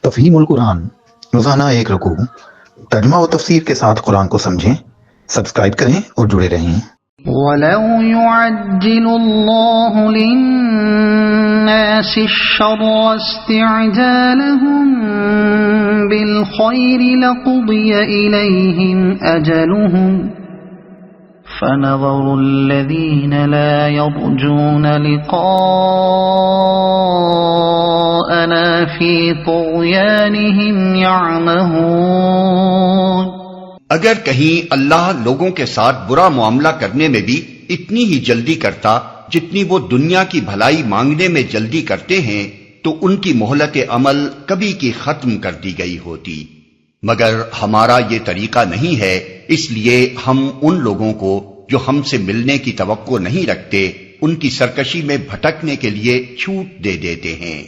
تفہیم القرآن، روزانہ ایک رکوع، ترجمہ و تفسیر کے ساتھ قرآن کو سمجھیں۔ سبسکرائب کریں اور جڑے رہیں۔ وَلَوْ يُعَجِّلُ اللَّهُ لِلنَّاسِ الشَّرَّ اسْتِعْجَالَهُم بِالْخَيْرِ لَقُضِيَ إِلَيْهِمْ أَجَلُهُمْ فَنَظَرُ الَّذِينَ لَا يَرْجُونَ لِقَاءَنَا فِي طُغْيَانِهِمْ يَعْمَهُونَ۔ اگر کہیں اللہ لوگوں کے ساتھ برا معاملہ کرنے میں بھی اتنی ہی جلدی کرتا جتنی وہ دنیا کی بھلائی مانگنے میں جلدی کرتے ہیں تو ان کی مہلت عمل کبھی کی ختم کر دی گئی ہوتی، مگر ہمارا یہ طریقہ نہیں ہے، اس لیے ہم ان لوگوں کو جو ہم سے ملنے کی توقع نہیں رکھتے ان کی سرکشی میں بھٹکنے کے لیے چھوٹ دے دیتے ہیں۔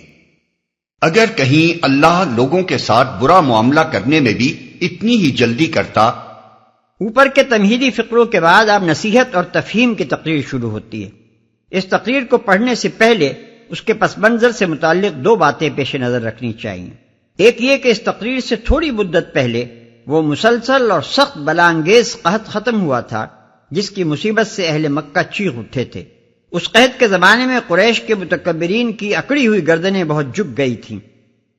اگر کہیں اللہ لوگوں کے ساتھ برا معاملہ کرنے میں بھی اتنی ہی جلدی کرتا۔ اوپر کے تمہیدی فقروں کے بعد اب نصیحت اور تفہیم کی تقریر شروع ہوتی ہے۔ اس تقریر کو پڑھنے سے پہلے اس کے پس منظر سے متعلق دو باتیں پیش نظر رکھنی چاہیے۔ ایک یہ کہ اس تقریر سے تھوڑی مدت پہلے وہ مسلسل اور سخت بلا انگیز قحط ختم ہوا تھا جس کی مصیبت سے اہل مکہ چیخ اٹھے تھے۔ اس قحط کے زمانے میں قریش کے متکبرین کی اکڑی ہوئی گردنیں بہت جھک گئی تھیں،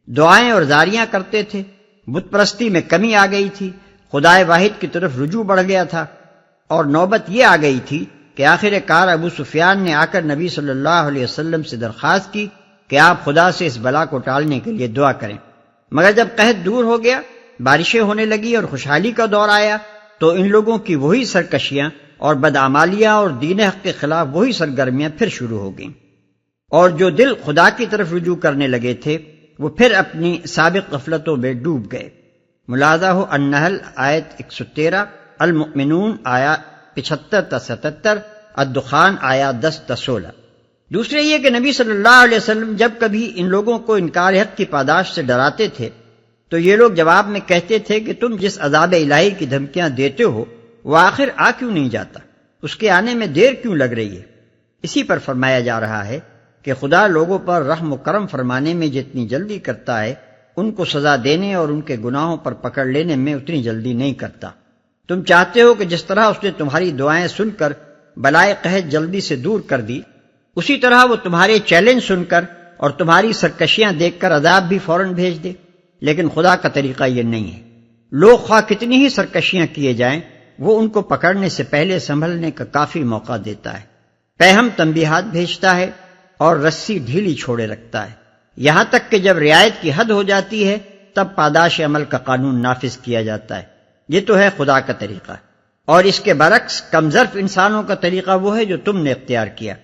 دعائیں اور زاریاں کرتے تھے، بت پرستی میں کمی آ گئی تھی، خدائے واحد کی طرف رجوع بڑھ گیا تھا، اور نوبت یہ آ گئی تھی کہ آخر کار ابو سفیان نے آ کر نبی صلی اللہ علیہ وسلم سے درخواست کی کہ آپ خدا سے اس بلا کو ٹالنے کے لیے دعا کریں۔ مگر جب قحط دور ہو گیا، بارشیں ہونے لگی اور خوشحالی کا دور آیا تو ان لوگوں کی وہی سرکشیاں اور بدعمالیاں اور دین حق کے خلاف وہی سرگرمیاں پھر شروع ہو گئیں، اور جو دل خدا کی طرف رجوع کرنے لگے تھے وہ پھر اپنی سابق غفلتوں میں ڈوب گئے۔ ملاحظہ ہو النحل آیت 113، المؤمنون آیات 75 تا 77، الدخان آیات 10 تا 16۔ دوسرے یہ کہ نبی صلی اللہ علیہ وسلم جب کبھی ان لوگوں کو انکار حق کی پاداش سے ڈراتے تھے تو یہ لوگ جواب میں کہتے تھے کہ تم جس عذاب الہی کی دھمکیاں دیتے ہو وہ آخر آ کیوں نہیں جاتا، اس کے آنے میں دیر کیوں لگ رہی ہے؟ اسی پر فرمایا جا رہا ہے کہ خدا لوگوں پر رحم و کرم فرمانے میں جتنی جلدی کرتا ہے ان کو سزا دینے اور ان کے گناہوں پر پکڑ لینے میں اتنی جلدی نہیں کرتا۔ تم چاہتے ہو کہ جس طرح اس نے تمہاری دعائیں سن کر بلائے قحط جلدی سے دور کر دی، اسی طرح وہ تمہارے چیلنج سن کر اور تمہاری سرکشیاں دیکھ کر عذاب بھی فوراً بھیج دے، لیکن خدا کا طریقہ یہ نہیں ہے۔ لوگ خواہ کتنی ہی سرکشیاں کیے جائیں وہ ان کو پکڑنے سے پہلے سنبھلنے کا کافی موقع دیتا ہے، پیہم تنبیہات بھیجتا ہے اور رسی ڈھیلی چھوڑے رکھتا ہے، یہاں تک کہ جب رعایت کی حد ہو جاتی ہے تب پاداش عمل کا قانون نافذ کیا جاتا ہے۔ یہ تو ہے خدا کا طریقہ، اور اس کے برعکس کمظرف انسانوں کا طریقہ وہ ہے جو تم نے اختیار کیا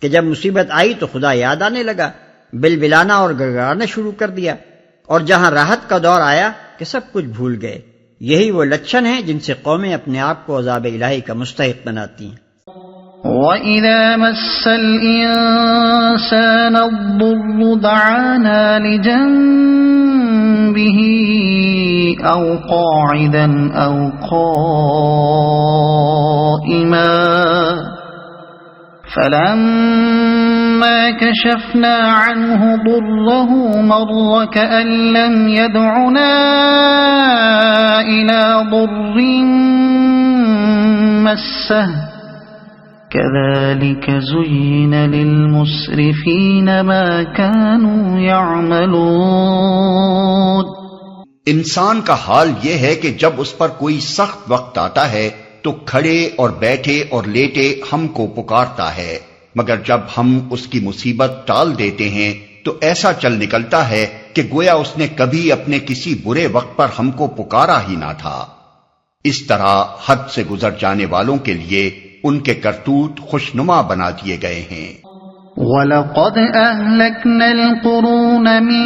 کہ جب مصیبت آئی تو خدا یاد آنے لگا، بلبلانا اور گڑگڑانا شروع کر دیا، اور جہاں راحت کا دور آیا کہ سب کچھ بھول گئے۔ یہی وہ لچھن ہیں جن سے قومیں اپنے آپ کو عذاب الہی کا مستحق بناتی ہیں۔ وَإِذَا مَسَّ الْإِنسَانَ الضُّرُّ دَعَانَا لِجَنبِهِ أَوْ قَاعِدًا أَوْ قَائِمًا فَلَمَّا كَشَفْنَا عَنْهُ ضُرَّهُ مَرَّ كَأَن لَّمْ يَدْعُنَا إِلَى ضُرٍّ مَّسَّهُ كَذَلِكَ زُيِّنَ لِلْمُسْرِفِينَ مَا كَانُوا يَعْمَلُونَ۔ انسان کا حال یہ ہے کہ جب اس پر کوئی سخت وقت آتا ہے تو کھڑے اور بیٹھے اور لیٹے ہم کو پکارتا ہے، مگر جب ہم اس کی مصیبت ٹال دیتے ہیں تو ایسا چل نکلتا ہے کہ گویا اس نے کبھی اپنے کسی برے وقت پر ہم کو پکارا ہی نہ تھا۔ اس طرح حد سے گزر جانے والوں کے لیے ان کے کرتوت خوشنما بنا دیے گئے ہیں۔ وَلَقَدْ أَهْلَكْنَا الْقُرُونَ مِن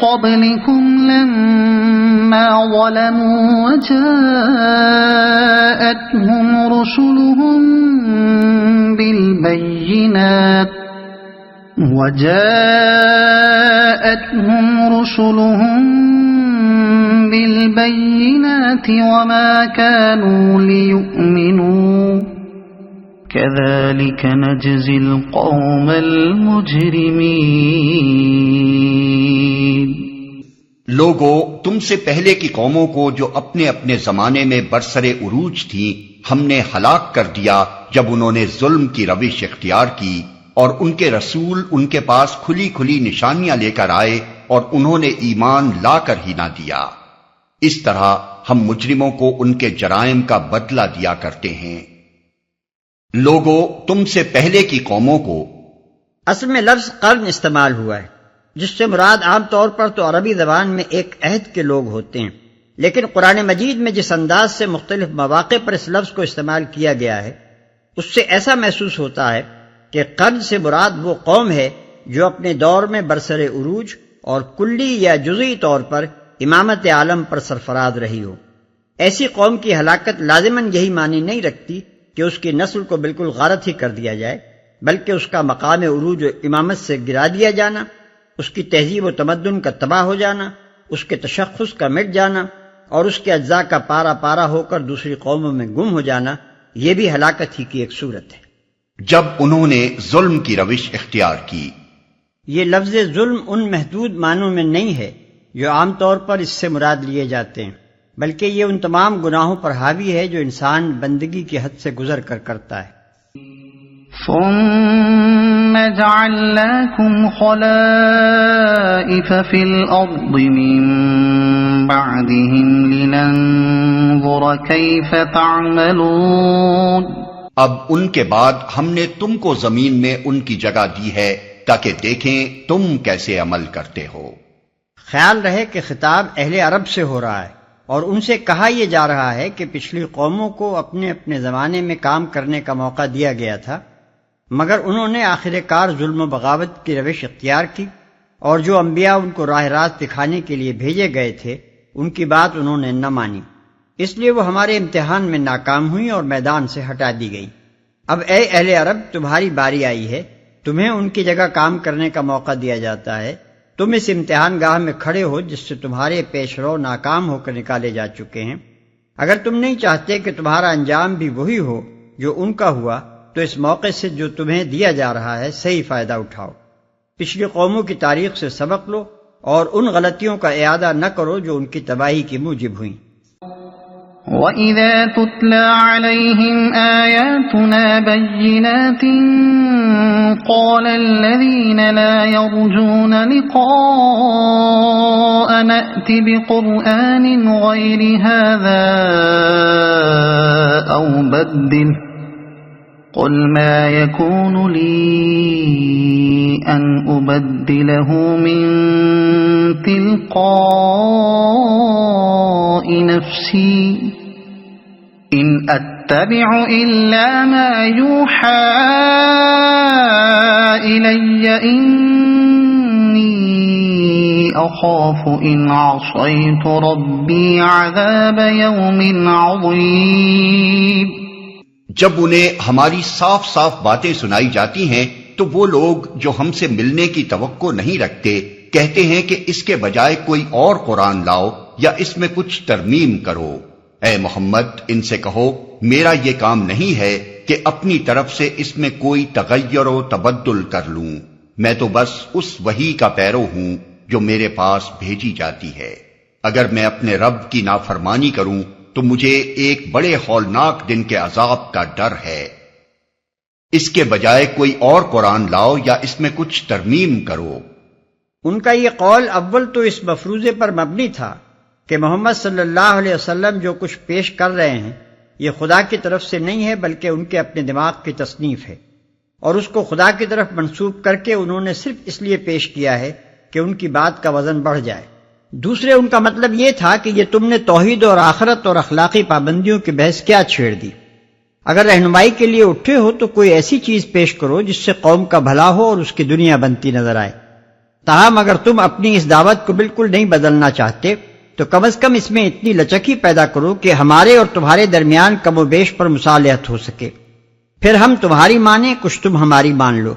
قَبْلِكُمْ لَمَّا ظَلَمُوا وَجَاءَتْهُمْ رُسُلُهُم بِالْبَيِّنَاتِ وَمَا كَانُوا لِيُؤْمِنُوا كَذَلِكَ نَجْزِي الْقَوْمَ الْمُجْرِمِينَ۔ لوگو تم سے پہلے کی قوموں کو جو اپنے اپنے زمانے میں برسر عروج تھیں ہم نے ہلاک کر دیا جب انہوں نے ظلم کی روش اختیار کی اور ان کے رسول ان کے پاس کھلی کھلی نشانیاں لے کر آئے اور انہوں نے ایمان لا کر ہی نہ دیا۔ اس طرح ہم مجرموں کو ان کے جرائم کا بدلہ دیا کرتے ہیں۔ لوگو تم سے پہلے کی قوموں کو، اصل میں لفظ قرن استعمال ہوا ہے، جس سے مراد عام طور پر تو عربی زبان میں ایک عہد کے لوگ ہوتے ہیں، لیکن قرآن مجید میں جس انداز سے مختلف مواقع پر اس لفظ کو استعمال کیا گیا ہے اس سے ایسا محسوس ہوتا ہے کہ قرن سے مراد وہ قوم ہے جو اپنے دور میں برسر عروج اور کلی یا جزئی طور پر امامت عالم پر سرفراز رہی ہو۔ ایسی قوم کی ہلاکت لازماً یہی معنی نہیں رکھتی کہ اس کی نسل کو بالکل غارت ہی کر دیا جائے، بلکہ اس کا مقام عروج و امامت سے گرا دیا جانا، اس کی تہذیب و تمدن کا تباہ ہو جانا، اس کے تشخص کا مٹ جانا اور اس کے اجزاء کا پارا پارا ہو کر دوسری قوموں میں گم ہو جانا، یہ بھی ہلاکت ہی کی ایک صورت ہے۔ جب انہوں نے ظلم کی روش اختیار کی، یہ لفظ ظلم ان محدود معنوں میں نہیں ہے جو عام طور پر اس سے مراد لیے جاتے ہیں، بلکہ یہ ان تمام گناہوں پر حاوی ہے جو انسان بندگی کی حد سے گزر کر کرتا ہے۔ ثم جعلناكم خلائف في الأرض من بعدهم لننظر كيف تعملون۔ اب ان کے بعد ہم نے تم کو زمین میں ان کی جگہ دی ہے تاکہ دیکھیں تم کیسے عمل کرتے ہو۔ خیال رہے کہ خطاب اہل عرب سے ہو رہا ہے اور ان سے کہا یہ جا رہا ہے کہ پچھلی قوموں کو اپنے اپنے زمانے میں کام کرنے کا موقع دیا گیا تھا، مگر انہوں نے آخر کار ظلم و بغاوت کی روش اختیار کی، اور جو انبیاء ان کو راہ راست دکھانے کے لیے بھیجے گئے تھے ان کی بات انہوں نے نہ مانی، اس لیے وہ ہمارے امتحان میں ناکام ہوئی اور میدان سے ہٹا دی گئی۔ اب اے اہل عرب، تمہاری باری آئی ہے، تمہیں ان کی جگہ کام کرنے کا موقع دیا جاتا ہے۔ تم اس امتحان گاہ میں کھڑے ہو جس سے تمہارے پیش رو ناکام ہو کر نکالے جا چکے ہیں۔ اگر تم نہیں چاہتے کہ تمہارا انجام بھی وہی ہو جو ان کا ہوا تو اس موقع سے جو تمہیں دیا جا رہا ہے صحیح فائدہ اٹھاؤ، پچھلی قوموں کی تاریخ سے سبق لو اور ان غلطیوں کا اعادہ نہ کرو جو ان کی تباہی کی موجب ہوئیں۔ وَإِذَا تُتْلَى عَلَيْهِمْ آيَاتُنَا بَيِّنَاتٍ قَالَ الَّذِينَ لَا يَرْجُونَ لِقَاءَنَا نَأْتِ بِقُرْآنٍ غَيْرِ هَذَا أَوْ بَدِّلْهُ قُلْ مَا يَكُونُ لِي أَنْ أُبَدِّلَهُ مِنْ تِلْقَاءِ نَفْسِي إِنْ أَتَّبِعُ إِلَّا مَا يُوحَى إِلَيَّ إِنِّي أَخَافُ إِنْ عَصَيْتُ رَبِّي عَذَابَ يَوْمٍ عَظِيمٍ۔ جب انہیں ہماری صاف صاف باتیں سنائی جاتی ہیں تو وہ لوگ جو ہم سے ملنے کی توقع نہیں رکھتے کہتے ہیں کہ اس کے بجائے کوئی اور قرآن لاؤ یا اس میں کچھ ترمیم کرو۔ اے محمد، ان سے کہو میرا یہ کام نہیں ہے کہ اپنی طرف سے اس میں کوئی تغیر و تبدل کر لوں، میں تو بس اس وحی کا پیرو ہوں جو میرے پاس بھیجی جاتی ہے۔ اگر میں اپنے رب کی نافرمانی کروں تو مجھے ایک بڑے ہولناک دن کے عذاب کا ڈر ہے۔ اس کے بجائے کوئی اور قرآن لاؤ یا اس میں کچھ ترمیم کرو۔ ان کا یہ قول اول تو اس مفروضے پر مبنی تھا کہ محمد صلی اللہ علیہ وسلم جو کچھ پیش کر رہے ہیں یہ خدا کی طرف سے نہیں ہے بلکہ ان کے اپنے دماغ کی تصنیف ہے، اور اس کو خدا کی طرف منسوب کر کے انہوں نے صرف اس لیے پیش کیا ہے کہ ان کی بات کا وزن بڑھ جائے۔ دوسرے ان کا مطلب یہ تھا کہ یہ تم نے توحید اور آخرت اور اخلاقی پابندیوں کی بحث کیا چھیڑ دی؟ اگر رہنمائی کے لیے اٹھے ہو تو کوئی ایسی چیز پیش کرو جس سے قوم کا بھلا ہو اور اس کی دنیا بنتی نظر آئے۔ تاہم اگر تم اپنی اس دعوت کو بالکل نہیں بدلنا چاہتے تو کم از کم اس میں اتنی لچک ہی پیدا کرو کہ ہمارے اور تمہارے درمیان کم و بیش پر مصالحت ہو سکے، پھر ہم تمہاری مانیں کچھ تم ہماری مان لو،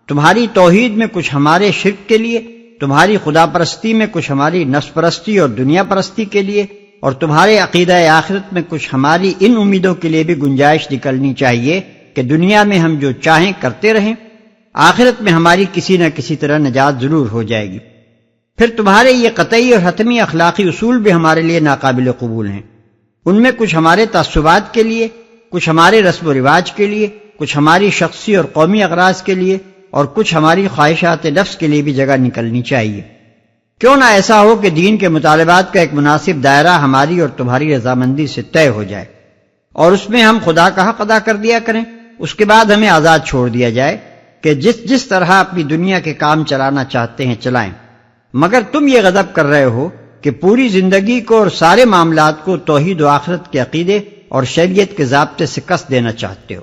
تمہاری توحید میں کچھ ہمارے شرک کے لیے، تمہاری خدا پرستی میں کچھ ہماری نفس پرستی اور دنیا پرستی کے لیے، اور تمہارے عقیدہ آخرت میں کچھ ہماری ان امیدوں کے لیے بھی گنجائش نکلنی چاہیے کہ دنیا میں ہم جو چاہیں کرتے رہیں، آخرت میں ہماری کسی نہ کسی طرح نجات ضرور ہو جائے گی۔ پھر تمہارے یہ قطعی اور حتمی اخلاقی اصول بھی ہمارے لیے ناقابل قبول ہیں۔ ان میں کچھ ہمارے تعصبات کے لیے، کچھ ہمارے رسم و رواج کے لیے، کچھ ہماری شخصی اور قومی اغراض کے لیے، اور کچھ ہماری خواہشات نفس کے لیے بھی جگہ نکلنی چاہیے۔ کیوں نہ ایسا ہو کہ دین کے مطالبات کا ایک مناسب دائرہ ہماری اور تمہاری رضامندی سے طے ہو جائے، اور اس میں ہم خدا کا حق ادا کر دیا کریں، اس کے بعد ہمیں آزاد چھوڑ دیا جائے کہ جس طرح اپنی دنیا کے کام چلانا چاہتے ہیں چلائیں۔ مگر تم یہ غضب کر رہے ہو کہ پوری زندگی کو اور سارے معاملات کو توحید و آخرت کے عقیدے اور شریعت کے ضابطے سے کس دینا چاہتے ہو۔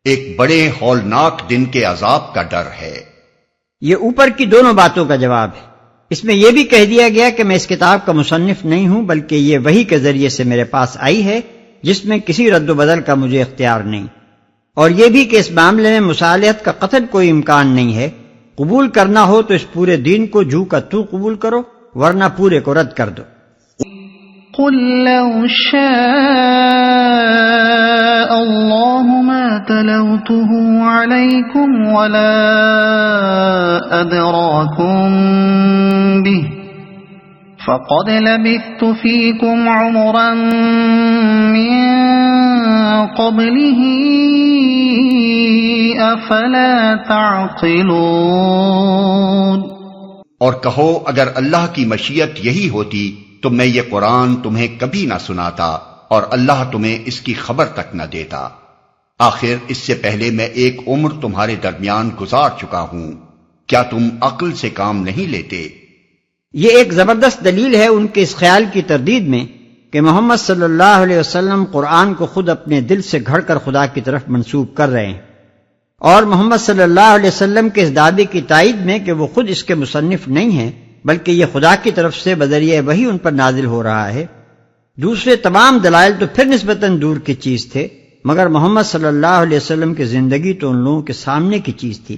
ایک بڑے ہولناک دن کے عذاب کا ڈر ہے۔ یہ اوپر کی دونوں باتوں کا جواب ہے۔ اس میں یہ بھی کہہ دیا گیا کہ میں اس کتاب کا مصنف نہیں ہوں، بلکہ یہ وحی کے ذریعے سے میرے پاس آئی ہے، جس میں کسی رد و بدل کا مجھے اختیار نہیں، اور یہ بھی کہ اس معاملے میں مصالحت کا قطعاً کوئی امکان نہیں ہے۔ قبول کرنا ہو تو اس پورے دین کو جو کا تو قبول کرو، ورنہ پورے کو رد کر دو۔ قل لو شاء اللہ ما تلوته علیکم ولا ادراکم به فقد لبثت فیکم عمرا من قبله افلا تعقلون۔ اور کہو اگر اللہ کی مشیت یہی ہوتی تو میں یہ قرآن تمہیں کبھی نہ سناتا اور اللہ تمہیں اس کی خبر تک نہ دیتا۔ آخر اس سے پہلے میں ایک عمر تمہارے درمیان گزار چکا ہوں، کیا تم عقل سے کام نہیں لیتے؟ یہ ایک زبردست دلیل ہے ان کے اس خیال کی تردید میں کہ محمد صلی اللہ علیہ وسلم قرآن کو خود اپنے دل سے گھڑ کر خدا کی طرف منسوب کر رہے ہیں، اور محمد صلی اللہ علیہ وسلم کے اس دعوے کی تائید میں کہ وہ خود اس کے مصنف نہیں ہیں، بلکہ یہ خدا کی طرف سے بذریعہ وحی ان پر نازل ہو رہا ہے۔ دوسرے تمام دلائل تو پھر نسبتاً دور کی چیز تھے، مگر محمد صلی اللہ علیہ وسلم کی زندگی تو ان لوگوں کے سامنے کی چیز تھی۔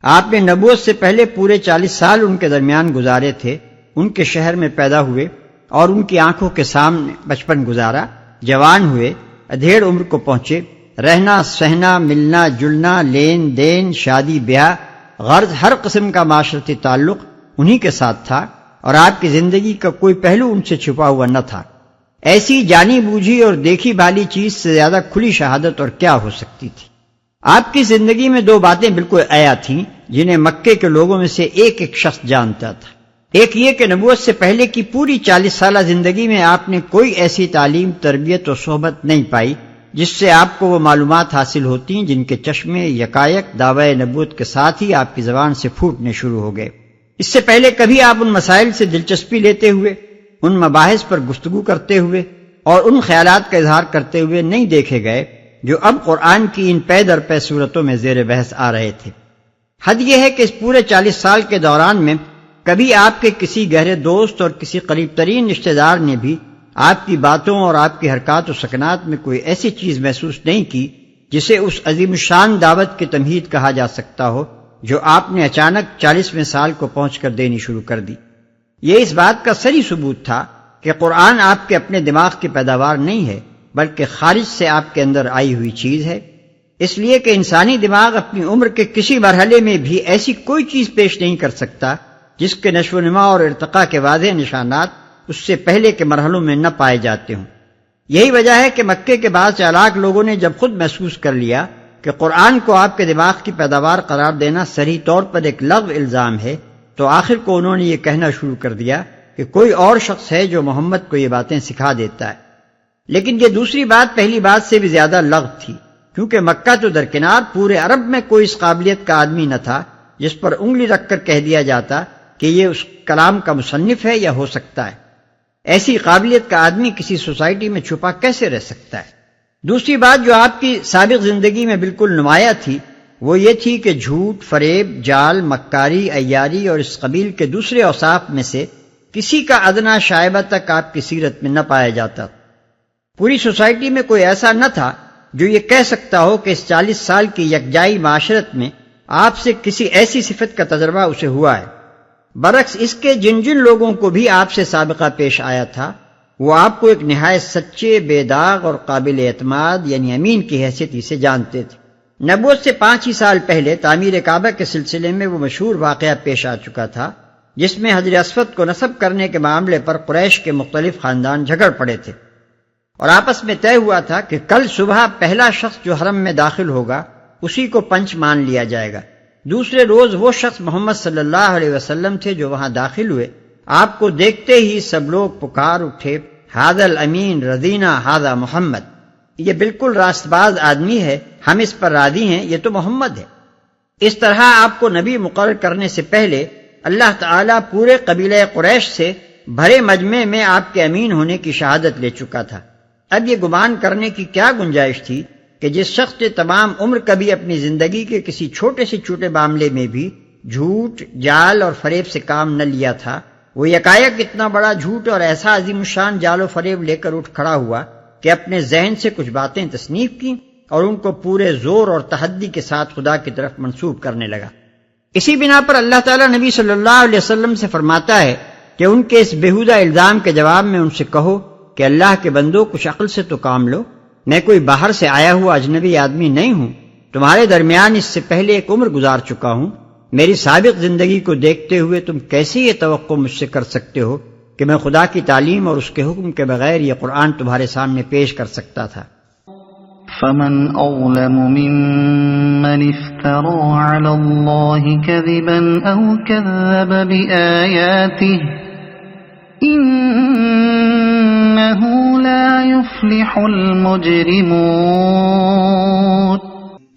آپ نے نبوت سے پہلے پورے 40 سال ان کے درمیان گزارے تھے، ان کے شہر میں پیدا ہوئے اور ان کی آنکھوں کے سامنے بچپن گزارا، جوان ہوئے، ادھیڑ عمر کو پہنچے، رہنا سہنا، ملنا جلنا، لین دین، شادی بیاہ، غرض ہر قسم کا معاشرتی تعلق انہی کے ساتھ تھا، اور آپ کی زندگی کا کوئی پہلو ان سے چھپا ہوا نہ تھا۔ ایسی جانی بوجھی اور دیکھی بھالی چیز سے زیادہ کھلی شہادت اور کیا ہو سکتی تھی؟ آپ کی زندگی میں 2 باتیں بالکل عیا تھیں جنہیں مکے کے لوگوں میں سے ایک ایک شخص جانتا تھا۔ ایک یہ کہ نبوت سے پہلے کی پوری 40 سالہ زندگی میں آپ نے کوئی ایسی تعلیم، تربیت اور صحبت نہیں پائی جس سے آپ کو وہ معلومات حاصل ہوتی جن کے چشمے یکایک دعوی نبوت کے ساتھ ہی آپ کی زبان سے پھوٹنے شروع ہو گئے۔ اس سے پہلے کبھی آپ ان مسائل سے دلچسپی لیتے ہوئے، ان مباحث پر گفتگو کرتے ہوئے اور ان خیالات کا اظہار کرتے ہوئے نہیں دیکھے گئے جو اب قرآن کی ان پے در پے صورتوں میں زیر بحث آ رہے تھے۔ حد یہ ہے کہ اس پورے 40 سال کے دوران میں کبھی آپ کے کسی گہرے دوست اور کسی قریب ترین رشتہ دار نے بھی آپ کی باتوں اور آپ کی حرکات و سکنات میں کوئی ایسی چیز محسوس نہیں کی جسے اس عظیم الشان دعوت کی تمہید کہا جا سکتا ہو جو آپ نے اچانک 40ویں سال کو پہنچ کر دینی شروع کر دی۔ یہ اس بات کا صریح ثبوت تھا کہ قرآن آپ کے اپنے دماغ کی پیداوار نہیں ہے، بلکہ خارج سے آپ کے اندر آئی ہوئی چیز ہے، اس لیے کہ انسانی دماغ اپنی عمر کے کسی مرحلے میں بھی ایسی کوئی چیز پیش نہیں کر سکتا جس کے نشو و نما اور ارتقاء کے واضح نشانات اس سے پہلے کے مرحلوں میں نہ پائے جاتے ہوں۔ یہی وجہ ہے کہ مکے کے بعض چالاک لوگوں نے جب خود محسوس کر لیا کہ قرآن کو آپ کے دماغ کی پیداوار قرار دینا صریح طور پر ایک لغو الزام ہے، تو آخر کو انہوں نے یہ کہنا شروع کر دیا کہ کوئی اور شخص ہے جو محمد کو یہ باتیں سکھا دیتا ہے۔ لیکن یہ دوسری بات پہلی بات سے بھی زیادہ لغو تھی، کیونکہ مکہ تو درکنار پورے عرب میں کوئی اس قابلیت کا آدمی نہ تھا جس پر انگلی رکھ کر کہہ دیا جاتا کہ یہ اس کلام کا مصنف ہے یا ہو سکتا ہے۔ ایسی قابلیت کا آدمی کسی سوسائٹی میں چھپا کیسے رہ سکتا ہے؟ دوسری بات جو آپ کی سابق زندگی میں بالکل نمایاں تھی وہ یہ تھی کہ جھوٹ، فریب، جال، مکاری، عیاری اور اس قبیل کے دوسرے اوصاف میں سے کسی کا ادنا شائبہ تک آپ کی سیرت میں نہ پایا جاتا۔ پوری سوسائٹی میں کوئی ایسا نہ تھا جو یہ کہہ سکتا ہو کہ اس 40 سال کی یکجائی معاشرت میں آپ سے کسی ایسی صفت کا تجربہ اسے ہوا ہے۔ برعکس اس کے جن جن لوگوں کو بھی آپ سے سابقہ پیش آیا تھا وہ آپ کو ایک نہایت سچے، بے داغ اور قابل اعتماد یعنی امین کی حیثیت ہی سے جانتے تھے۔ نبوت سے 5 ہی سال پہلے تعمیر کعبہ کے سلسلے میں وہ مشہور واقعہ پیش آ چکا تھا جس میں حجر اسود کو نصب کرنے کے معاملے پر قریش کے مختلف خاندان جھگڑ پڑے تھے، اور آپس میں طے ہوا تھا کہ کل صبح پہلا شخص جو حرم میں داخل ہوگا اسی کو پنچ مان لیا جائے گا۔ دوسرے روز وہ شخص محمد صلی اللہ علیہ وسلم تھے جو وہاں داخل ہوئے۔ آپ کو دیکھتے ہی سب لوگ پکار اٹھے، ھذا الامین رضینا ھذا محمد، یہ بالکل راست باز آدمی ہے، ہم اس پر راضی ہیں، یہ تو محمد ہے۔ اس طرح آپ کو نبی مقرر کرنے سے پہلے اللہ تعالیٰ پورے قبیلہ قریش سے بھرے مجمع میں آپ کے امین ہونے کی شہادت لے چکا تھا۔ اب یہ گمان کرنے کی کیا گنجائش تھی کہ جس شخص نے تمام عمر کبھی اپنی زندگی کے کسی چھوٹے سے چھوٹے معاملے میں بھی جھوٹ، جال اور فریب سے کام نہ لیا تھا، وہ یکایک اتنا بڑا جھوٹ اور ایسا عظیم الشان جال و فریب لے کر اٹھ کھڑا ہوا کہ اپنے ذہن سے کچھ باتیں تصنیف کی اور ان کو پورے زور اور تحدی کے ساتھ خدا کی طرف منسوب کرنے لگا۔ اسی بنا پر اللہ تعالیٰ نبی صلی اللہ علیہ وسلم سے فرماتا ہے کہ ان کے اس بیہودہ الزام کے جواب میں ان سے کہو کہ اللہ کے بندو کچھ عقل سے تو کام لو، میں کوئی باہر سے آیا ہوا اجنبی آدمی نہیں ہوں، تمہارے درمیان اس سے پہلے ایک عمر گزار چکا ہوں، میری سابق زندگی کو دیکھتے ہوئے تم کیسے یہ توقع مجھ سے کر سکتے ہو کہ میں خدا کی تعلیم اور اس کے حکم کے بغیر یہ قرآن تمہارے سامنے پیش کر سکتا تھا۔ فمن أظلم ممن افترى على الله كذبا أو كذب بآياته إنه لا يفلح المجرمون۔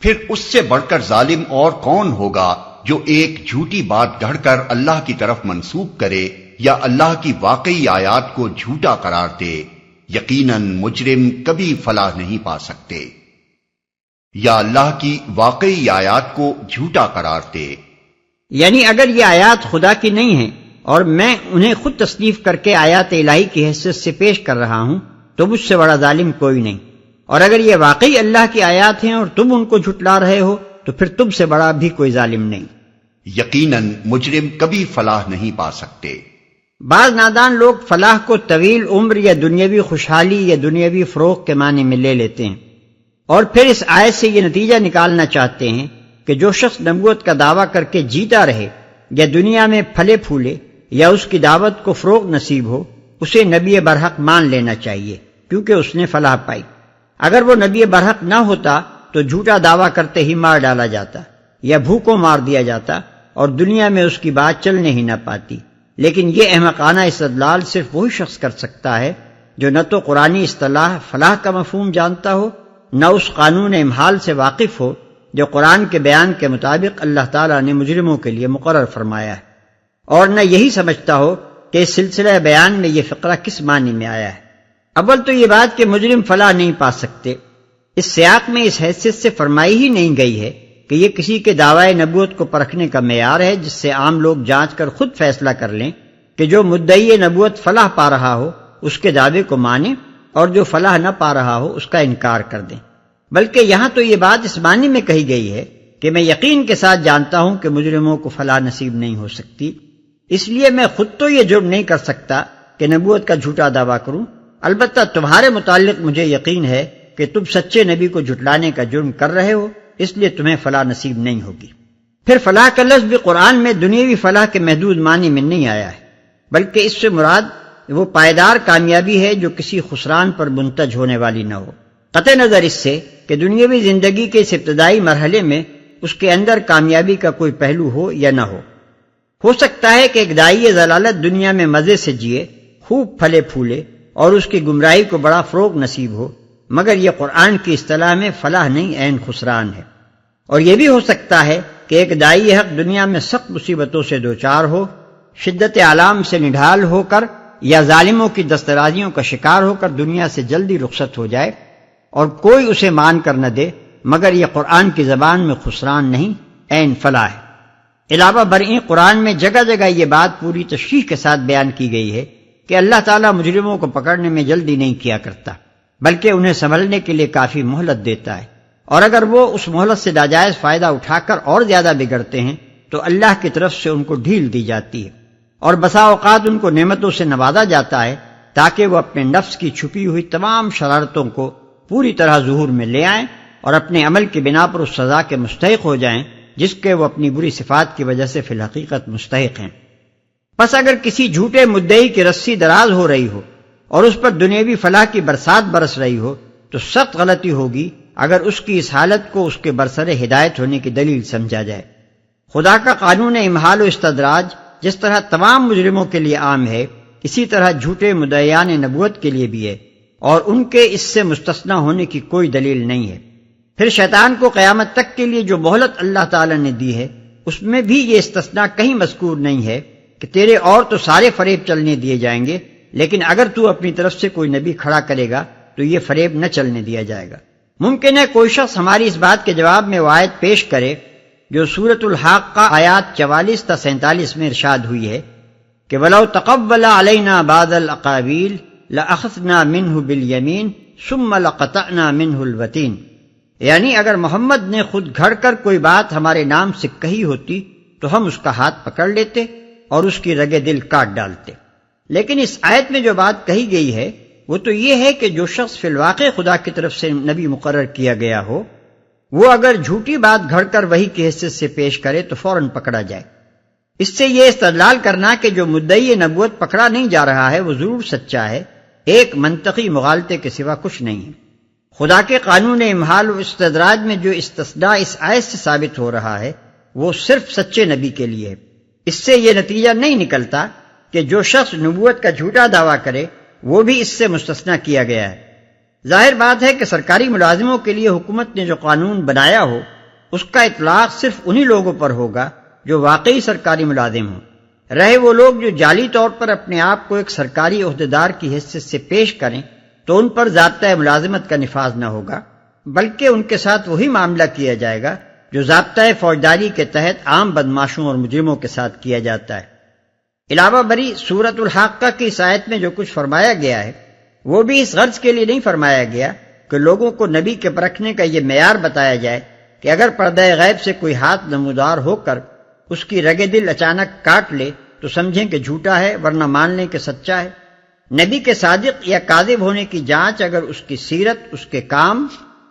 پھر اس سے بڑھ کر ظالم اور کون ہوگا جو ایک جھوٹی بات گھڑ کر اللہ کی طرف منسوب کرے یا اللہ کی واقعی آیات کو جھوٹا قرار دے؟ یقیناً مجرم کبھی فلاح نہیں پا سکتے۔ یا اللہ کی واقعی آیات کو جھوٹا قرار دے، یعنی اگر یہ آیات خدا کی نہیں ہیں اور میں انہیں خود تصنیف کر کے آیات الہی کی حیثیت سے پیش کر رہا ہوں تو مجھ سے بڑا ظالم کوئی نہیں، اور اگر یہ واقعی اللہ کی آیات ہیں اور تم ان کو جھٹلا رہے ہو تو پھر تم سے بڑا بھی کوئی ظالم نہیں۔ یقیناً مجرم کبھی فلاح نہیں پا سکتے۔ بعض نادان لوگ فلاح کو طویل عمر یا دنیاوی خوشحالی یا دنیاوی فروغ کے معنی میں لے لیتے ہیں، اور پھر اس آیت سے یہ نتیجہ نکالنا چاہتے ہیں کہ جو شخص نبوت کا دعویٰ کر کے جیتا رہے یا دنیا میں پھلے پھولے یا اس کی دعوت کو فروغ نصیب ہو، اسے نبی برحق مان لینا چاہیے کیونکہ اس نے فلاح پائی۔ اگر وہ نبی برحق نہ ہوتا تو جھوٹا دعویٰ کرتے ہی مار ڈالا جاتا یا بھوکوں مار دیا جاتا اور دنیا میں اس کی بات چلنے ہی نہ پاتی۔ لیکن یہ احمقانہ استدلال صرف وہی شخص کر سکتا ہے جو نہ تو قرآنی اصطلاح فلاح کا مفہوم جانتا ہو، نہ اس قانون امحال سے واقف ہو جو قرآن کے بیان کے مطابق اللہ تعالیٰ نے مجرموں کے لیے مقرر فرمایا ہے، اور نہ یہی سمجھتا ہو کہ اس سلسلہ بیان میں یہ فقرہ کس معنی میں آیا ہے۔ اول تو یہ بات کہ مجرم فلاح نہیں پا سکتے اس سیاق میں اس حیثیت سے فرمائی ہی نہیں گئی ہے کہ یہ کسی کے دعوی نبوت کو پرکھنے کا معیار ہے جس سے عام لوگ جانچ کر خود فیصلہ کر لیں کہ جو مدعی نبوت فلاح پا رہا ہو اس کے دعوے کو مانیں اور جو فلاح نہ پا رہا ہو اس کا انکار کر دیں، بلکہ یہاں تو یہ بات اس معنی میں کہی گئی ہے کہ میں یقین کے ساتھ جانتا ہوں کہ مجرموں کو فلاح نصیب نہیں ہو سکتی، اس لیے میں خود تو یہ جرم نہیں کر سکتا کہ نبوت کا جھوٹا دعویٰ کروں، البتہ تمہارے متعلق مجھے یقین ہے کہ تم سچے نبی کو جھٹلانے کا جرم کر رہے ہو، اس لیے تمہیں فلاح نصیب نہیں ہوگی۔ پھر فلاح کا لفظ بھی قرآن میں دنیاوی فلاح کے محدود معنی میں نہیں آیا ہے، بلکہ اس سے مراد وہ پائیدار کامیابی ہے جو کسی خسران پر منتج ہونے والی نہ ہو، قطع نظر اس سے کہ دنیاوی زندگی کے اس ابتدائی مرحلے میں اس کے اندر کامیابی کا کوئی پہلو ہو یا نہ ہو سکتا ہے کہ ایک داعی ضلالت دنیا میں مزے سے جیے، خوب پھلے پھولے اور اس کی گمراہی کو بڑا فروغ نصیب ہو، مگر یہ قرآن کی اصطلاح میں فلاح نہیں عین خسران ہے۔ اور یہ بھی ہو سکتا ہے کہ ایک داعی حق دنیا میں سخت مصیبتوں سے دوچار ہو، شدت آلام سے نڈھال ہو کر یا ظالموں کی دسترازیوں کا شکار ہو کر دنیا سے جلدی رخصت ہو جائے اور کوئی اسے مان کر نہ دے، مگر یہ قرآن کی زبان میں خسران نہیں عین فلاح ہے۔ علاوہ برئیں قرآن میں جگہ جگہ یہ بات پوری تشریح کے ساتھ بیان کی گئی ہے کہ اللہ تعالیٰ مجرموں کو پکڑنے میں جلدی نہیں کیا کرتا، بلکہ انہیں سنبھلنے کے لیے کافی مہلت دیتا ہے، اور اگر وہ اس مہلت سے ناجائز فائدہ اٹھا کر اور زیادہ بگڑتے ہیں تو اللہ کی طرف سے ان کو ڈھیل دی جاتی ہے، اور بسا اوقات ان کو نعمتوں سے نوازا جاتا ہے تاکہ وہ اپنے نفس کی چھپی ہوئی تمام شرارتوں کو پوری طرح ظہور میں لے آئیں اور اپنے عمل کی بنا پر اس سزا کے مستحق ہو جائیں جس کے وہ اپنی بری صفات کی وجہ سے فی الحقیقت مستحق ہیں۔ پس اگر کسی جھوٹے مدعی کی رسی دراز ہو رہی ہو اور اس پر دنیاوی فلاح کی برسات برس رہی ہو تو سخت غلطی ہوگی اگر اس کی اس حالت کو اس کے برسر ہدایت ہونے کی دلیل سمجھا جائے۔ خدا کا قانون امحال و استدراج جس طرح تمام مجرموں کے لیے عام ہے، اسی طرح جھوٹے مدعیان نبوت کے لیے بھی ہے، اور ان کے اس سے مستثنی ہونے کی کوئی دلیل نہیں ہے۔ پھر شیطان کو قیامت تک کے لیے جو مہلت اللہ تعالی نے دی ہے، اس میں بھی یہ استثناء کہیں مذکور نہیں ہے کہ تیرے اور تو سارے فریب چلنے دیے جائیں گے، لیکن اگر تو اپنی طرف سے کوئی نبی کھڑا کرے گا تو یہ فریب نہ چلنے دیا جائے گا۔ ممکن ہے کوئی شخص ہماری اس بات کے جواب میں وہ آیت پیش کرے جو سورۃ الحاقہ آیات 44 تا 47 میں ارشاد ہوئی ہے کہ وَلَوْ تَقَبَّلَ عَلَيْنَا بَعْضَ الْأَقَاوِيلِ لَأَخَذْنَا مِنْهُ بِالْيَمِينِ ثُمَّ لَقَطَعْنَا مِنْهُ الْوَتِينَ، یعنی اگر محمد نے خود گھڑ کر کوئی بات ہمارے نام سے کہی ہوتی تو ہم اس کا ہاتھ پکڑ لیتے اور اس کی رگے دل کاٹ ڈالتے۔ لیکن اس آیت میں جو بات کہی گئی ہے وہ تو یہ ہے کہ جو شخص فی الواقع خدا کی طرف سے نبی مقرر کیا گیا ہو، وہ اگر جھوٹی بات گھڑ کر وحی کی حیثیت سے پیش کرے تو فوراً پکڑا جائے۔ اس سے یہ استدلال کرنا کہ جو مدعی نبوت پکڑا نہیں جا رہا ہے وہ ضرور سچا ہے، ایک منطقی مغالطے کے سوا کچھ نہیں ہے۔ خدا کے قانون امحال و استدراج میں جو استثناء اس آیت سے ثابت ہو رہا ہے وہ صرف سچے نبی کے لیے ہے۔ اس سے یہ نتیجہ نہیں نکلتا کہ جو شخص نبوت کا جھوٹا دعویٰ کرے وہ بھی اس سے مستثنیٰ کیا گیا ہے۔ ظاہر بات ہے کہ سرکاری ملازموں کے لیے حکومت نے جو قانون بنایا ہو اس کا اطلاق صرف انہی لوگوں پر ہوگا جو واقعی سرکاری ملازم ہوں۔ رہے وہ لوگ جو جعلی طور پر اپنے آپ کو ایک سرکاری عہدیدار کی حیثیت سے پیش کریں تو ان پر ضابطۂ ملازمت کا نفاذ نہ ہوگا، بلکہ ان کے ساتھ وہی معاملہ کیا جائے گا جو ضابطۂ فوجداری کے تحت عام بدماشوں اور مجرموں کے ساتھ کیا جاتا ہے۔ علاوہ بری سورۃ الحاقہ کی اس آیت میں جو کچھ فرمایا گیا ہے وہ بھی اس غرض کے لیے نہیں فرمایا گیا کہ لوگوں کو نبی کے پرکھنے کا یہ معیار بتایا جائے کہ اگر پردہ غیب سے کوئی ہاتھ نمودار ہو کر اس کی رگے دل اچانک کاٹ لے تو سمجھیں کہ جھوٹا ہے، ورنہ مان لیں کہ سچا ہے۔ نبی کے صادق یا کاذب ہونے کی جانچ اگر اس کی سیرت، اس کے کام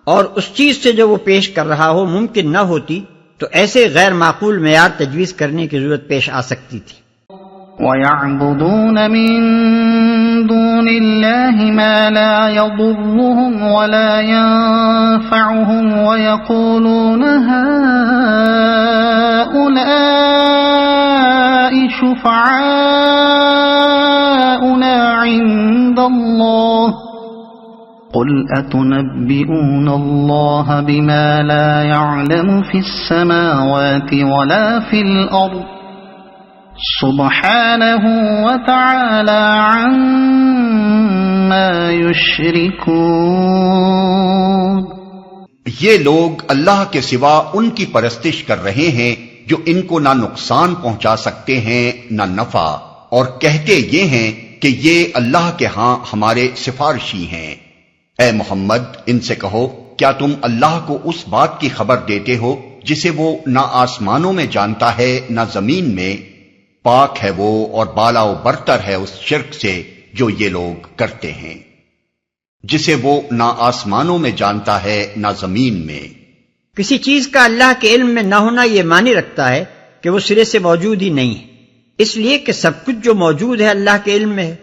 اور اس چیز سے جو وہ پیش کر رہا ہو ممکن نہ ہوتی تو ایسے غیر معقول معیار تجویز کرنے کی ضرورت پیش آ سکتی تھی۔ وَيَعْبُدُونَ مِن دُونِ اللَّهِ مَا لَا يَضُرُّهُمْ وَلَا يَنفَعُهُمْ وَيَقُولُونَ هَٰؤُلَاءِ شُفَعَاؤُنَا عِندَ اللَّهِ قُلْ أَتُنَبِّئُونَ اللَّهَ بِمَا لَا يَعْلَمُ فِي السَّمَاوَاتِ وَلَا فِي الْأَرْضِ سبحانہ وتعالی عما یشرکون۔ یہ لوگ اللہ کے سوا ان کی پرستش کر رہے ہیں جو ان کو نہ نقصان پہنچا سکتے ہیں نہ نفع، اور کہتے یہ ہیں کہ یہ اللہ کے ہاں ہمارے سفارشی ہیں۔ اے محمد ان سے کہو، کیا تم اللہ کو اس بات کی خبر دیتے ہو جسے وہ نہ آسمانوں میں جانتا ہے نہ زمین میں؟ پاک ہے وہ اور بالا و برتر ہے اس شرک سے جو یہ لوگ کرتے ہیں، جسے وہ نہ آسمانوں میں جانتا ہے نہ زمین میں۔ کسی چیز کا اللہ کے علم میں نہ ہونا یہ معنی رکھتا ہے کہ وہ سرے سے موجود ہی نہیں ہے، اس لیے کہ سب کچھ جو موجود ہے اللہ کے علم میں ہے۔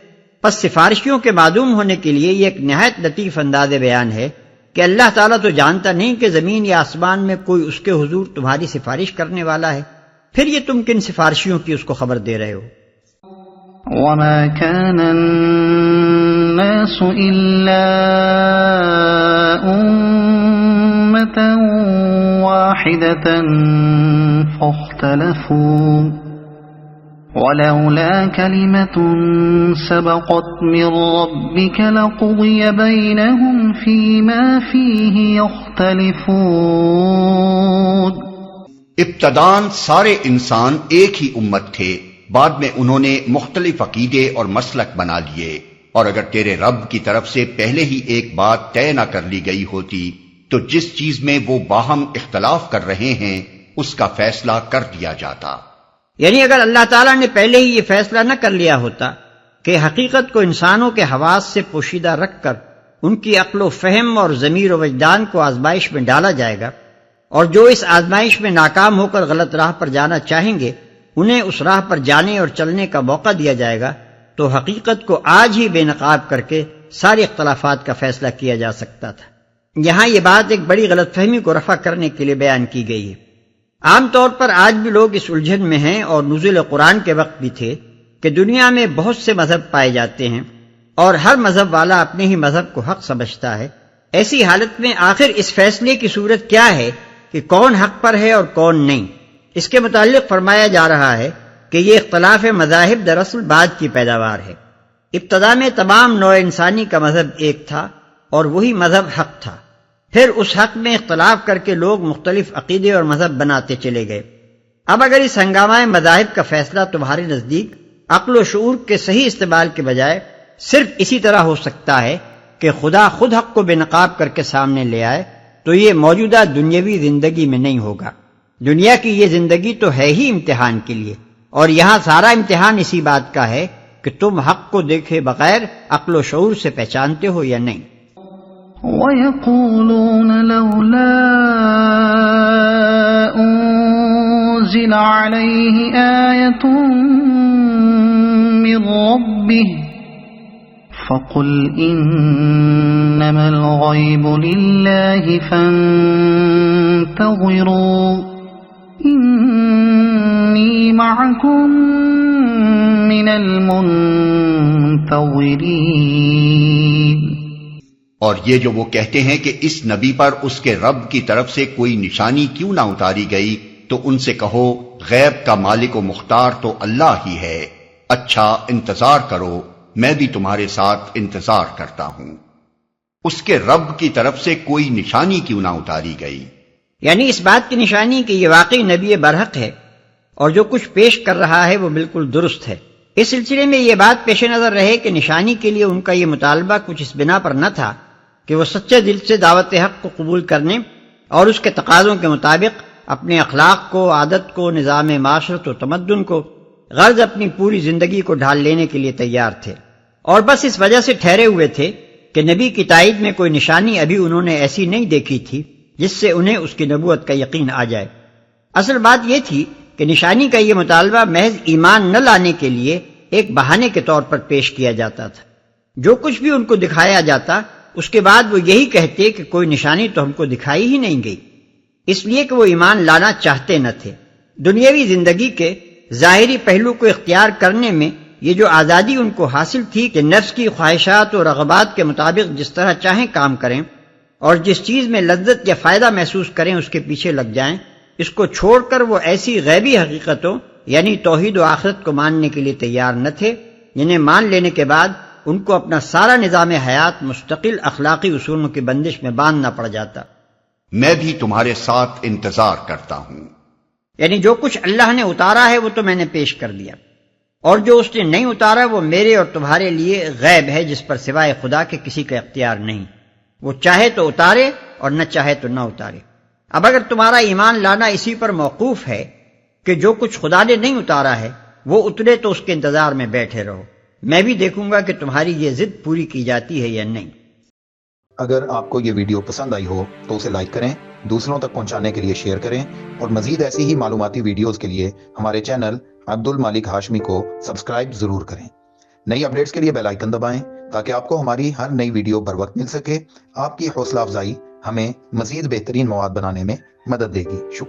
پس سفارشیوں کے معدوم ہونے کے لیے یہ ایک نہایت لطیف انداز بیان ہے کہ اللہ تعالیٰ تو جانتا نہیں کہ زمین یا آسمان میں کوئی اس کے حضور تمہاری سفارش کرنے والا ہے، پھر یہ تم کن سفارشیوں کی اس کو خبر دے رہے ہو؟ وَمَا كَانَ النَّاسُ إِلَّا أُمَّةً وَاحِدَةً فَاخْتَلَفُوا وَلَوْلَا كَلِمَةٌ سَبَقَتْ مِنْ رَبِّكَ لَقُضِيَ بَيْنَهُمْ فِيمَا فِيهِ يَخْتَلِفُونَ۔ ابتداً سارے انسان ایک ہی امت تھے، بعد میں انہوں نے مختلف عقیدے اور مسلک بنا لیے، اور اگر تیرے رب کی طرف سے پہلے ہی ایک بات طے نہ کر لی گئی ہوتی تو جس چیز میں وہ باہم اختلاف کر رہے ہیں اس کا فیصلہ کر دیا جاتا۔ یعنی اگر اللہ تعالیٰ نے پہلے ہی یہ فیصلہ نہ کر لیا ہوتا کہ حقیقت کو انسانوں کے حواس سے پوشیدہ رکھ کر ان کی عقل و فہم اور ضمیر و وجدان کو آزمائش میں ڈالا جائے گا، اور جو اس آزمائش میں ناکام ہو کر غلط راہ پر جانا چاہیں گے انہیں اس راہ پر جانے اور چلنے کا موقع دیا جائے گا تو حقیقت کو آج ہی بے نقاب کر کے سارے اختلافات کا فیصلہ کیا جا سکتا تھا۔ یہاں یہ بات ایک بڑی غلط فہمی کو رفع کرنے کے لیے بیان کی گئی ہے۔ عام طور پر آج بھی لوگ اس الجھن میں ہیں، اور نزول قرآن کے وقت بھی تھے، کہ دنیا میں بہت سے مذہب پائے جاتے ہیں اور ہر مذہب والا اپنے ہی مذہب کو حق سمجھتا ہے۔ ایسی حالت میں آخر اس فیصلے کی صورت کیا ہے کہ کون حق پر ہے اور کون نہیں؟ اس کے متعلق فرمایا جا رہا ہے کہ یہ اختلاف مذاہب دراصل بعد کی پیداوار ہے۔ ابتدا میں تمام نوع انسانی کا مذہب ایک تھا اور وہی مذہب حق تھا۔ پھر اس حق میں اختلاف کر کے لوگ مختلف عقیدے اور مذہب بناتے چلے گئے۔ اب اگر اس ہنگامہ مذاہب کا فیصلہ تمہارے نزدیک عقل و شعور کے صحیح استعمال کے بجائے صرف اسی طرح ہو سکتا ہے کہ خدا خود حق کو بے نقاب کر کے سامنے لے آئے، تو یہ موجودہ دنیاوی زندگی میں نہیں ہوگا۔ دنیا کی یہ زندگی تو ہے ہی امتحان کے لیے، اور یہاں سارا امتحان اسی بات کا ہے کہ تم حق کو دیکھے بغیر عقل و شعور سے پہچانتے ہو یا نہیں۔ وَيَقُولُونَ لَوْلَا أُنزِلَ عَلَيْهِ آيَةٌ مِّن رَّبِّهِ فَقُلْ إِنَّمَا الْغَيْبُ لِلَّهِ فَانتَظِرُوا إِنِّي مَعَكُم مِّنَ الْمُنتَظِرِينَ۔ اور یہ جو وہ کہتے ہیں کہ اس نبی پر اس کے رب کی طرف سے کوئی نشانی کیوں نہ اتاری گئی، تو ان سے کہو غیب کا مالک و مختار تو اللہ ہی ہے، اچھا انتظار کرو، میں بھی تمہارے ساتھ انتظار کرتا ہوں۔ اس کے رب کی طرف سے کوئی نشانی کیوں نہ اتاری گئی؟ یعنی اس بات کی نشانی کہ یہ واقعی نبی برحق ہے اور جو کچھ پیش کر رہا ہے وہ بالکل درست ہے۔ اس سلسلے میں یہ بات پیش نظر رہے کہ نشانی کے لیے ان کا یہ مطالبہ کچھ اس بنا پر نہ تھا کہ وہ سچے دل سے دعوت حق کو قبول کرنے اور اس کے تقاضوں کے مطابق اپنے اخلاق کو، عادت کو، نظام معاشرت و تمدن کو، غرض اپنی پوری زندگی کو ڈھال لینے کے لیے تیار تھے، اور بس اس وجہ سے ٹھہرے ہوئے تھے کہ نبی کی تائید میں کوئی نشانی ابھی انہوں نے ایسی نہیں دیکھی تھی جس سے انہیں اس کی نبوت کا یقین آ جائے۔ اصل بات یہ تھی کہ نشانی کا یہ مطالبہ محض ایمان نہ لانے کے لیے ایک بہانے کے طور پر پیش کیا جاتا تھا۔ جو کچھ بھی ان کو دکھایا جاتا اس کے بعد وہ یہی کہتے کہ کوئی نشانی تو ہم کو دکھائی ہی نہیں گئی، اس لیے کہ وہ ایمان لانا چاہتے نہ تھے۔ دنیاوی زندگی کے ظاہری پہلو کو اختیار کرنے میں یہ جو آزادی ان کو حاصل تھی کہ نفس کی خواہشات و رغبات کے مطابق جس طرح چاہیں کام کریں اور جس چیز میں لذت یا فائدہ محسوس کریں اس کے پیچھے لگ جائیں، اس کو چھوڑ کر وہ ایسی غیبی حقیقتوں یعنی توحید و آخرت کو ماننے کے لیے تیار نہ تھے جنہیں مان لینے کے بعد ان کو اپنا سارا نظام حیات مستقل اخلاقی اصولوں کی بندش میں باندھنا پڑ جاتا۔ میں بھی تمہارے ساتھ انتظار کرتا ہوں۔ یعنی جو کچھ اللہ نے اتارا ہے وہ تو میں نے پیش کر دیا، اور جو اس نے نہیں اتارا وہ میرے اور تمہارے لیے غیب ہے جس پر سوائے خدا کے کسی کا اختیار نہیں۔ وہ چاہے تو اتارے اور نہ چاہے تو نہ اتارے۔ اب اگر تمہارا ایمان لانا اسی پر موقوف ہے کہ جو کچھ خدا نے نہیں اتارا ہے وہ اترے تو اس کے انتظار میں بیٹھے رہو، میں بھی دیکھوں گا کہ تمہاری یہ ضد پوری کی جاتی ہے یا نہیں۔ اگر آپ کو یہ ویڈیو پسند آئی ہو تو اسے لائک کریں، دوسروں تک پہنچانے کے لیے شیئر کریں، اور مزید ایسی ہی معلوماتی ویڈیوز کے لیے ہمارے چینل عبد المالک ہاشمی کو سبسکرائب ضرور کریں۔ نئی اپڈیٹس کے لیے بیل آئیکن دبائیں تاکہ آپ کو ہماری ہر نئی ویڈیو بر وقت مل سکے۔ آپ کی حوصلہ افزائی ہمیں مزید بہترین مواد بنانے میں مدد دے گی۔ شکریہ۔